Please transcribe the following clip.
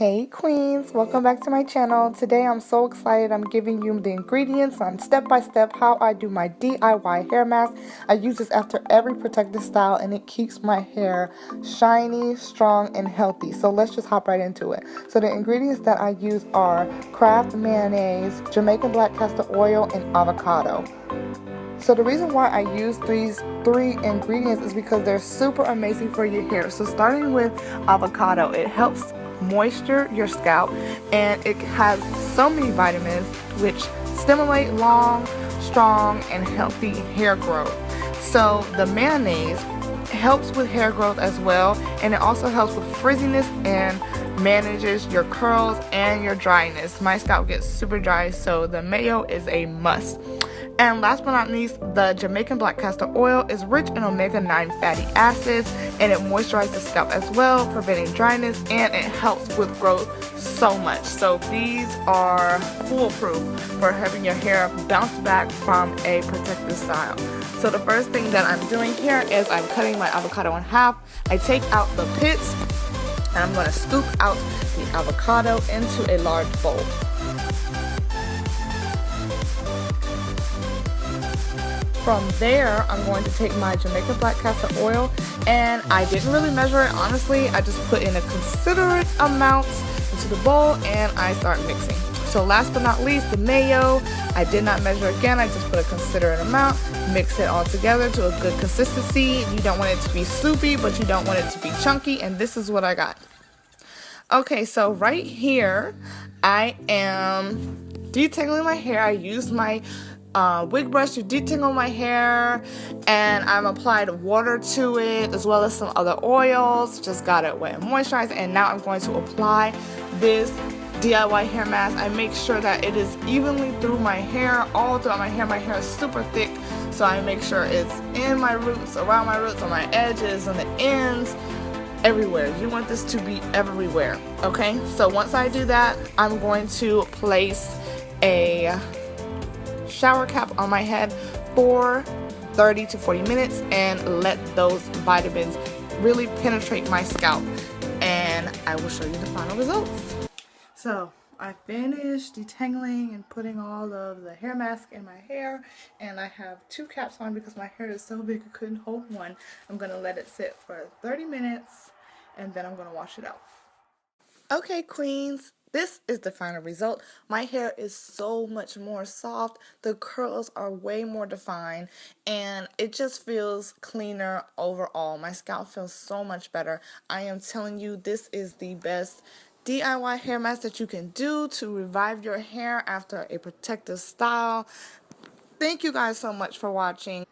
Hey queens, welcome back to my channel. Today I'm so excited. I'm giving you the ingredients on step by step how I do my DIY hair mask. I use this after every protective style and it keeps my hair shiny, strong, and healthy. So let's just hop right into it. So the ingredients that I use are Kraft mayonnaise, Jamaican black castor oil, and avocado. So the reason why I use these three ingredients is because they're super amazing for your hair. So starting with avocado, it helps moisture your scalp and it has so many vitamins which stimulate long, strong, and healthy hair growth. So the mayonnaise helps with hair growth as well, and it also helps with frizziness and manages your curls and your dryness. My scalp gets super dry, so the mayo is a must. And last but not least, the Jamaican black castor oil is rich in omega-9 fatty acids, and it moisturizes the scalp as well, preventing dryness, and it helps with growth so much. So these are foolproof for having your hair bounce back from a protective style. So the first thing that I'm doing here is I'm cutting my avocado in half. I take out the pits, and I'm going to scoop out the avocado into a large bowl. From there, I'm going to take my Jamaican black castor oil, and I didn't really measure it, honestly. I just put in a considerate amount into the bowl and I start mixing. So last but not least, the mayo. I did not measure again, I just put a considerate amount, mix it all together to a good consistency. You don't want it to be soupy, but you don't want it to be chunky, and this is what I got. Okay, so right here, I am detangling my hair. I used my wig brush to detangle my hair, and I've applied water to it as well as some other oils. Just got it wet and moisturized, and now I'm going to apply this DIY hair mask. I make sure that it is evenly through my hair, all throughout my hair. My hair is super thick, so I make sure it's in my roots, around my roots, on my edges, on the ends, everywhere. You want this to be everywhere, okay? So once I do that, I'm going to place a shower cap on my head for 30 to 40 minutes and let those vitamins really penetrate my scalp, and I will show you the final results. So I finished detangling and putting all of the hair mask in my hair, and I have two caps on because my hair is so big I couldn't hold one. I'm gonna let it sit for 30 minutes and then I'm gonna wash it out. Okay, queens, this is the final result. My hair is so much more soft. The curls are way more defined, and it just feels cleaner overall. My scalp feels so much better. I am telling you, this is the best DIY hair mask that you can do to revive your hair after a protective style. Thank you guys so much for watching.